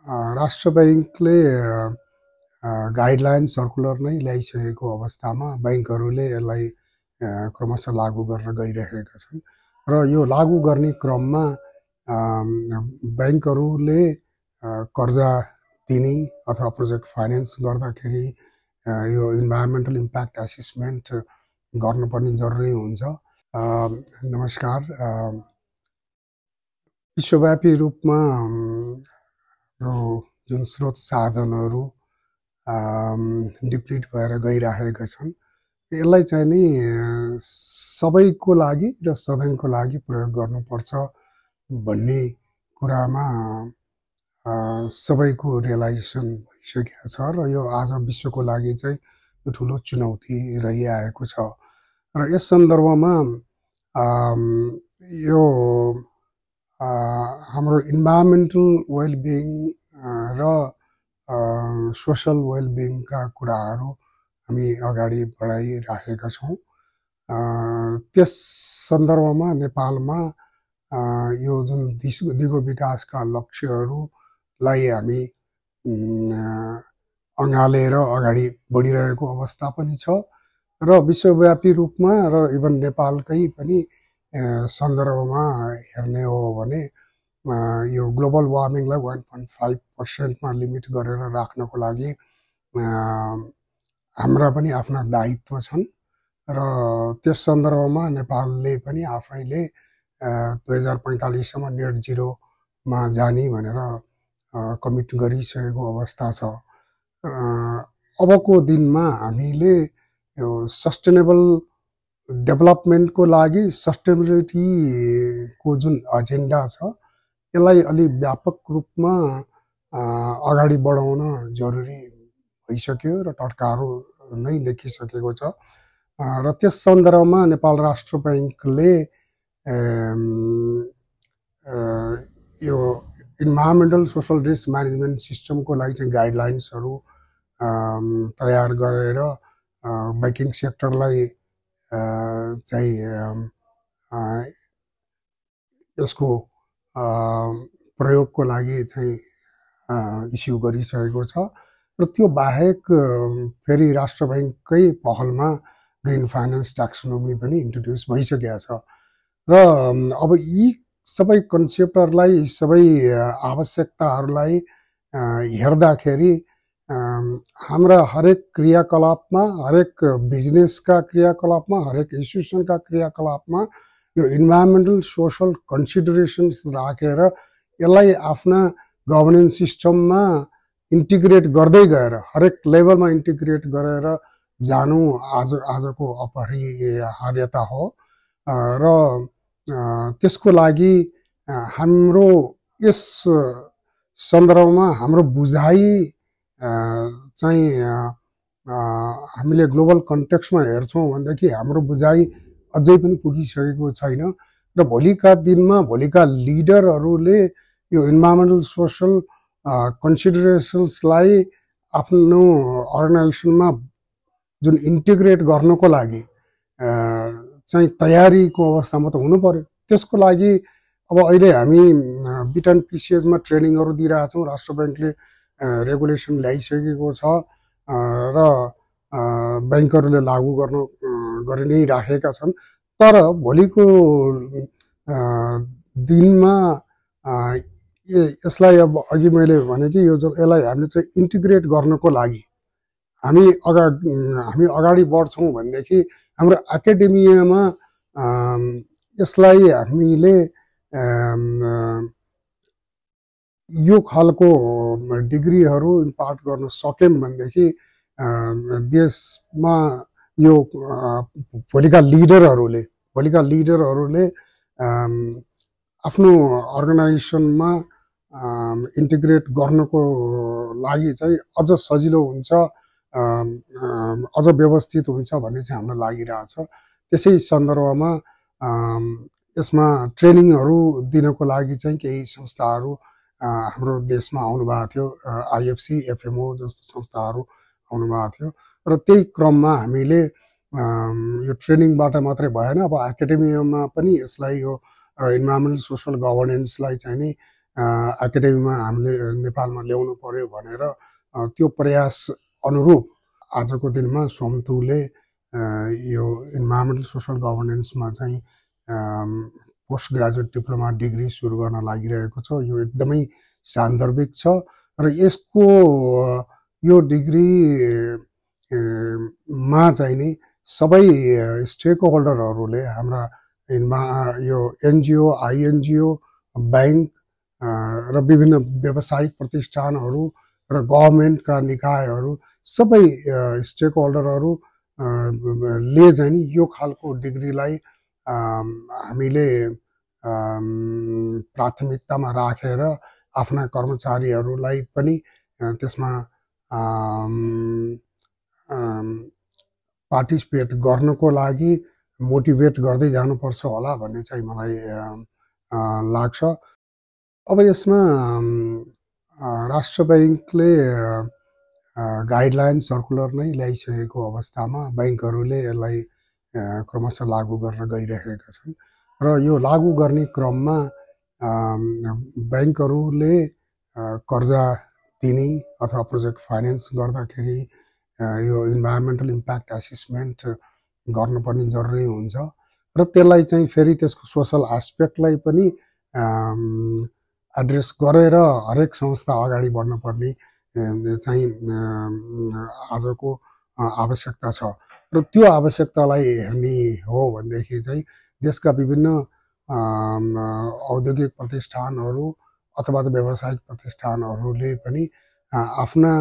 राष्ट्र बैंकले guideline circular नै ल्याइसकेको अवस्थामा बैंकहरूले यसलाई क्रमशः लागू गर्न गइरहेका छन् र यो लागू गर्ने क्रममा बैंकहरूले कर्जा दिने अथवा प्रोजेक्ट फाइनेन्स गर्दाखेरि यो इन्भाइरोमेन्टल इम्प्याक्ट एसेसमेन्ट गर्नुपर्ने जरुरी हुन्छ। नमस्कार। विश्वव्यापी रूपमा जुन स्रोत साधनहरू डिप्लिट भएर गइरहेका छन्, यसलाई चाहिँ नि सबैको लागि र सधैँको लागि प्रयोग गर्नुपर्छ भन्ने कुरामा सबैको रियलाइजेसन भइसकेको छ र यो आज विश्वको लागि चाहिँ यो ठुलो चुनौती रहिआएको छ। र यस सन्दर्भमा यो हाम्रो इन्भाइरोमेन्टल वेलबिङ र सोशल वेलबिङका कुराहरू हामी अगाडि बढाइराखेका छौँ। त्यस सन्दर्भमा नेपालमा यो जुन दिगो विकासका लक्ष्यहरूलाई हामी अँगालेर अगाडि बढिरहेको अवस्था पनि छ र विश्वव्यापी रूपमा र इभन नेपालकै पनि सन्दर्भमा हेर्ने हो भने यो ग्लोबल वार्मिङलाई 1.5% लिमिट गरेर राख्नको लागि हाम्रा पनि आफ्ना दायित्व छन् र त्यस सन्दर्भमा नेपालले पनि आफैले 2045 सम्म नेट जिरोमा जाने भनेर कमिट गरिसकेको अवस्था छ। अबको दिनमा हामीले यो सस्टेनेबल डेभलपमेन्टको लागि सस्टेनेबिलिटीको जुन एजेन्डा छ यसलाई अलि व्यापक रूपमा अगाडि बढाउन जरुरी भइसक्यो र टट्कारो नै देखिसकेको छ। र त्यस सन्दर्भमा नेपाल राष्ट्र बैंकले यो इन्भाइरोमेन्टल सोशल रिस्क म्यानेजमेन्ट सिस्टमको लागि चाहिँ गाइडलाइन्सहरू तयार गरेर बैंकिङ सेक्टरलाई चाहिँ यसको प्रयोगको लागि चाहिँ इस्यु गरिसकेको छ र त्यो बाहेक फेरि राष्ट्र बैंककै पहलमा ग्रिन फाइनेन्स ट्याक्सोनोमी पनि इन्ट्रोड्युस भइसकेको छ र अब यी सबै कन्सेप्टहरूलाई सबै आवश्यकताहरूलाई हेर्दाखेरि हाम्रा हरेक क्रियाकलापमा, हरेक बिजनेसका क्रियाकलापमा, हरेक इन्स्टिट्युसनका क्रियाकलापमा यो इन्भाइरोमेन्टल सोशल कन्सिडरेसन्स राखेर यसलाई आफ्ना गभर्नेन्स सिस्टममा इन्टिग्रेट गर्दै गएर हरेक लेभलमा इन्टिग्रेट गरेर जानु आजको अपरिहार्यता हो र त्यसको लागि हाम्रो यस सन्दर्भमा हाम्रो बुझाइ चाहिँ हामीले ग्लोबल कन्टेक्स्टमा हेर्छौँ भनेदेखि हाम्रो बुझाइ अझै पनि पुगिसकेको छैन र भोलिका दिनमा भोलिका लिडरहरूले यो इन्भाइरोमेन्टल सोशल कन्सिडरेसन्सलाई आफ्नो अर्गनाइजेसनमा जुन इन्टिग्रेट गर्नको लागि चाहिँ तयारीको अवस्थामा त हुनु पर्यो। त्यसको लागि अब अहिले हामी बिटन पिसिएसमा ट्रेनिङहरू दिइरहेछौँ। राष्ट्र बैंकले रेगुलेसन ल्याइसकेको छ र बैंकहरूले लागू गरि नै राखेका छन्। तर भोलिको दिनमा यसलाई अब अघि मैले भने कि यसलाई हामीले चाहिँ इन्टिग्रेट गर्नको लागि हामी अगाडि बढ्छौँ भनेदेखि हाम्रो एकाडेमियामा यसलाई हामीले यो खालको डिग्रीहरू इम्पार्ट गर्न सक्यौँ भनेदेखि देशमा यो भोलिका लिडरहरूले आफ्नो अर्गनाइजेसनमा इन्टिग्रेट गर्नको लागि चाहिँ अझ सजिलो हुन्छ, अझ व्यवस्थित हुन्छ भन्ने चाहिँ हामीलाई लागिरहेछ। त्यसै सन्दर्भमा यसमा ट्रेनिङहरू दिनको लागि चाहिँ केही संस्थाहरू हाम्रो देशमा आउनुभएको थियो। आइएफसी, एफएमओ जस्तो संस्थाहरू आउनुभएको थियो र त्यही क्रममा हामीले यो ट्रेनिङबाट मात्रै भएन, अब एकाडेमियामा पनि यसलाई यो इन्भाइरोमेन्टल सोशल गभर्नेन्सलाई चाहिँ नि एकाडेमीमा हामीले नेपालमा ल्याउनु पर्यो भनेर त्यो प्रयास अनुरूप आजको दिनमा सोमतुले यो इन्भाइरोमेन्टल सोसल गभर्नेन्समा चाहिँ पोस्ट ग्रेजुएट डिप्लोमा डिग्री सुरु गर्न लागिरहेको छ। यो एकदमै सान्दर्भिक छ र यसको यो डिग्री मा चाहिँ नि सबै स्टेक होल्डरहरूले हाम्रा यो एनजिओ, आइएनजिओ, ब्याङ्क र विभिन्न व्यावसायिक प्रतिष्ठानहरू र गभर्मेन्टका निकायहरू सबै स्टेक होल्डरहरू ले चाहिँ नि यो खालको डिग्रीलाई हामीले प्राथमिकतामा राखेर आफ्ना कर्मचारीहरूलाई पनि त्यसमा पार्टिसिपेट गर्नको लागि मोटिभेट गर्दै जानुपर्छ होला भन्ने चाहिँ मलाई लाग्छ। अब यसमा राष्ट्र ब्याङ्कले गाइडलाइन सर्कुलर नै ल्याइसकेको अवस्थामा ब्याङ्कहरूले यसलाई क्रमशः लागू गर्न गइरहेका छन् र यो लागू गर्ने क्रममा ब्याङ्कहरूले कर्जा दिने अथवा प्रोजेक्ट फाइनेन्स गर्दाखेरि यो इन्भाइरोमेन्टल इम्प्याक्ट एसेसमेन्ट गर्नुपर्ने जरुरी हुन्छ र त्यसलाई चाहिँ फेरि त्यसको सोसल एस्पेक्टलाई पनि एड्रेस गरेर हरेक संस्था अगाडि बढ्नुपर्ने चाहिँ आजको आवश्यकता छ र त्यो आवश्यकतालाई हेर्ने हो भनेदेखि चाहिँ देशका विभिन्न औद्योगिक प्रतिष्ठानहरू अथवा व्यावसायिक प्रतिष्ठानहरूले पनि आफ्ना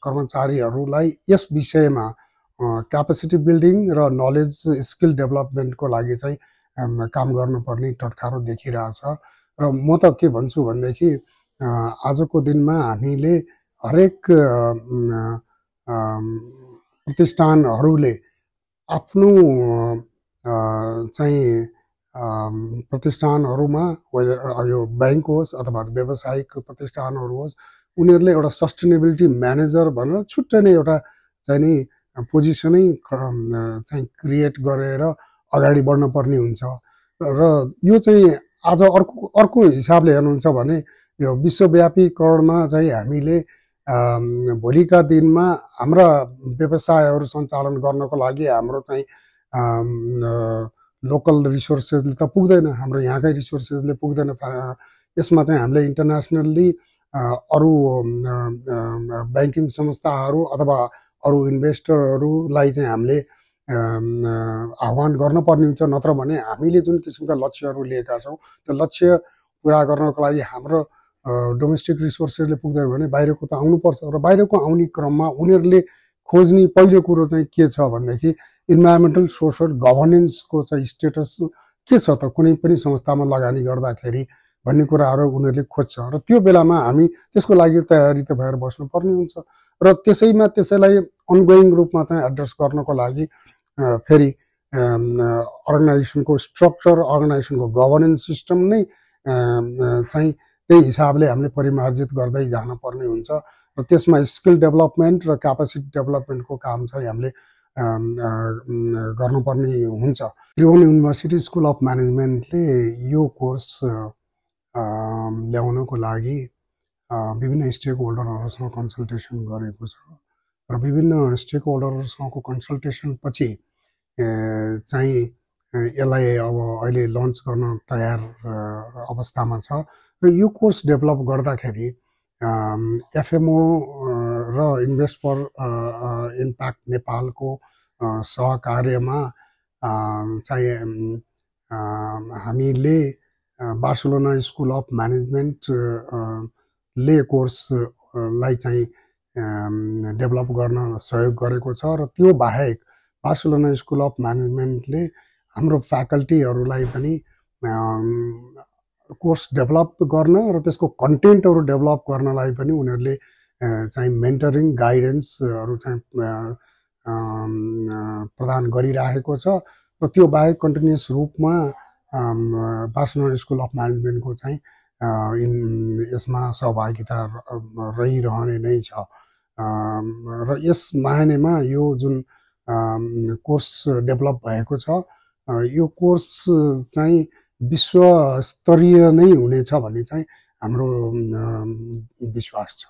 कर्मचारीहरूलाई यस विषयमा क्यापेसिटी बिल्डिङ र नलेज स्किल डेभलपमेन्टको लागि चाहिँ काम गर्नुपर्ने टटकारो देखिरहेछ र म त के भन्छु भनेदेखि आजको दिनमा हामीले हरेक प्रतिष्ठानहरूले आफ्नो चाहिँ प्रतिष्ठानहरूमा यो ब्याङ्क होस् अथवा व्यावसायिक प्रतिष्ठानहरू होस् उनीहरूले एउटा सस्टेनेबिलिटी म्यानेजर भनेर छुट्टै नै एउटा चाहिँ नि पोजिसनै चाहिँ क्रिएट गरेर अगाडि बढ्न पर्ने हुन्छ र यो चाहिँ आज अर्को हिसाबले हेर्नुहुन्छ भने यो विश्वव्यापीकरणमा चाहिँ हामीले भोलिका दिनमा हाम्रा व्यवसायहरू सञ्चालन गर्नको लागि हाम्रो चाहिँ लोकल रिसोर्सेसले त पुग्दैन, हाम्रो यहाँकै रिसोर्सेसले पुग्दैन। यसमा चाहिँ हामीले इन्टरनेसनल्ली अरू ब्याङ्किङ संस्थाहरू अथवा अरू इन्भेस्टरहरूलाई चाहिँ हामीले आह्वान गर्नुपर्ने हुन्छ। नत्र भने हामीले जुन किसिमका लक्ष्यहरू लिएका छौँ त्यो लक्ष्य पुरा गर्नको लागि हाम्रो डोमेस्टिक रिसोर्सेसले पुग्दैन भने बाहिरको त आउनुपर्छ र बाहिरको आउने क्रममा उनीहरूले खोज्ने पहिलो कुरो चाहिँ के छ भनेदेखि इन्भाइरोमेन्टल सोसल गभर्नेन्सको चाहिँ स्टेटस के छ त कुनै पनि संस्थामा लगानी गर्दाखेरि भन्ने कुराहरू उनीहरूले खोज्छ र त्यो बेलामा हामी त्यसको लागि तयारी त भएर बस्नुपर्ने हुन्छ र त्यसैलाई अनगोइङ रूपमा चाहिँ एड्रेस गर्नको लागि फेरि अर्गनाइजेसनको स्ट्रक्चर, अर्गनाइजेसनको गभर्नेन्स सिस्टम नै चाहिँ त्यही हिसाबले हामीले परिमार्जित गर्दै जानुपर्ने हुन्छ र त्यसमा स्किल डेभलपमेन्ट र क्यापेसिटी डेभलपमेन्टको काम चाहिँ हामीले गर्नुपर्ने हुन्छ। त्रिभुवन युनिभर्सिटी स्कुल अफ म्यानेजमेन्टले यो कोर्स ल्याउनको लागि विभिन्न स्टेक होल्डरहरूसँग कन्सल्टेसन गरेको छ र विभिन्न स्टेक होल्डरहरूसँगको कन्सल्टेसन पछि चाहिँ यसलाई अब अहिले लन्च गर्न तयार अवस्थामा छ र यो कोर्स डेभलप गर्दाखेरि एफएमओ र इन्भेस्ट फर इम्प्याक्ट नेपालको सहकार्यमा चाहिँ हामीले बार्सिलोना स्कुल अफ म्यानेजमेन्ट ले कोर्सलाई चाहिँ डेभलप गर्न सहयोग गरेको छ र त्यो बाहेक बार्सिलोना स्कुल अफ म्यानेजमेन्टले हाम्रो फ्याकल्टीहरूलाई पनि कोर्स डेभलप गर्न र त्यसको कन्टेन्टहरू डेभलप गर्नलाई पनि उनीहरूले चाहिँ मेन्टरिङ गाइडेन्सहरू चाहिँ प्रदान गरिरहेको छ र त्यो बाहेक कन्टिन्युस रूपमा बार्सिलोना स्कुल अफ म्यानेजमेन्टको चाहिँ यसमा सहभागिता रहिरहने नै छ र यस महिनामा यो जुन कोर्स डेभलप भएको छ यो कोर्स चाहिँ विश्वस्तरीय नै हुनेछ भन्ने चाहिँ हाम्रो विश्वास छ।